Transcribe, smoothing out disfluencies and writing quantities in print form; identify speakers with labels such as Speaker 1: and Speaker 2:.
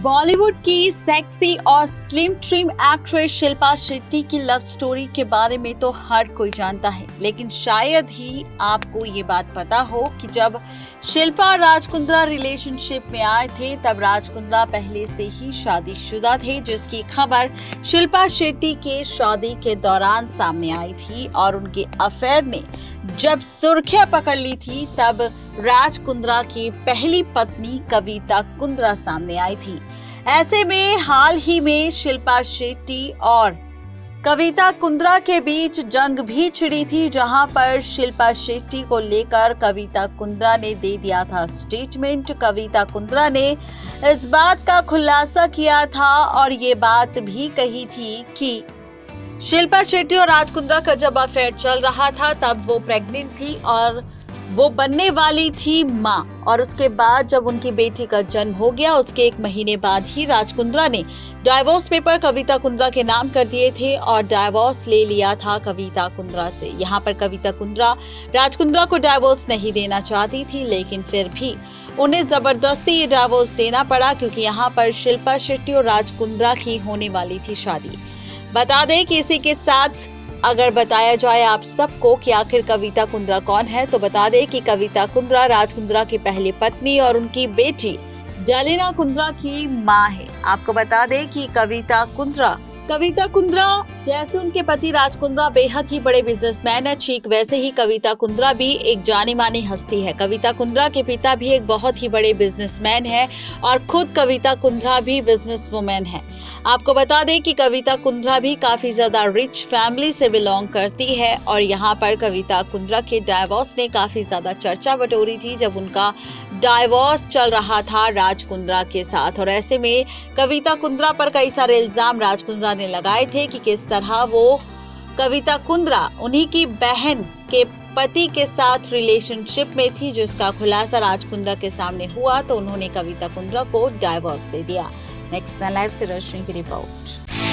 Speaker 1: बॉलीवुड की सेक्सी और slim trim actress Shilpa Shetty की लव स्टोरी के बारे में तो हर कोई जानता है, लेकिन शायद ही आपको ये बात पता हो कि जब शिल्पा और राज कुंद्रा रिलेशनशिप में आए थे तब राज कुंद्रा पहले से ही शादीशुदा थे, जिसकी खबर शिल्पा शेट्टी के शादी के दौरान सामने आई थी और उनके अफेयर ने जब सुर्खियां पकड़ ली थी तब राज कुंद्रा की पहली पत्नी कविता कुंद्रा सामने आई थी। ऐसे में हाल ही में शिल्पा शेट्टी और कविता कुंद्रा के बीच जंग भी छिड़ी थी, जहां पर शिल्पा शेट्टी को लेकर कविता कुंद्रा ने दे दिया था स्टेटमेंट। कविता कुंद्रा ने इस बात का खुलासा किया था और ये बात भी कही थी कि शिल्पा शेट्टी और राज कुंद्रा का जब अफेयर चल रहा था तब वो प्रेग्नेंट थी और वो बनने वाली थी माँ, और उसके बाद जब उनकी बेटी का जन्म हो गया उसके 1 महीने बाद ही राज कुंद्रा ने डाइवोर्स पेपर कविता कुंद्रा के नाम कर दिए थे और डाइवोर्स ले लिया था कविता कुंद्रा से। यहाँ पर कविता कुंद्रा राज कुंद्रा को डाइवोर्स नहीं देना चाहती थी, लेकिन फिर भी उन्हें जबरदस्ती ये डाइवोर्स देना पड़ा क्योंकि यहाँ पर शिल्पा शेट्टी और राज कुंद्रा की होने वाली थी शादी। बता दें कि इसी के साथ अगर बताया जाए आप सबको कि आखिर कविता कुंद्रा कौन है, तो बता दें कि कविता कुंद्रा राज कुंद्रा की पहली पत्नी और उनकी बेटी डेलिना कुंद्रा की मां है। आपको बता दें कि कविता कुंद्रा जैसे उनके पति राज कुंद्रा बेहद ही बड़े बिजनेसमैन है, ठीक वैसे ही कविता कुंद्रा भी एक जानी मानी हस्ती है। कविता कुंद्रा के पिता भी एक बहुत ही बड़े बिजनेसमैन है और खुद कविता कुंद्रा भी बिजनेस वुमेन है। आपको बता दें कि कविता कुंद्रा भी काफी ज्यादा रिच फैमिली से बिलोंग करती है और यहाँ पर कविता कुंद्रा के डाइवोर्स ने काफी ज्यादा चर्चा बटोरी थी जब उनका डाइवोर्स चल रहा था राज कुंद्रा के साथ। और ऐसे में कविता कुंद्रा पर कई सारे इल्जाम राज कुंद्रा ने लगाए थे कि किस तरह वो कविता कुंद्रा उन्हीं की बहन के पति के साथ रिलेशनशिप में थी, जिसका खुलासा राज कुंद्रा के सामने हुआ तो उन्होंने कविता कुंद्रा को डाइवोर्स दे दिया। नेक्स्ट लाइव से रश्मि की रिपोर्ट।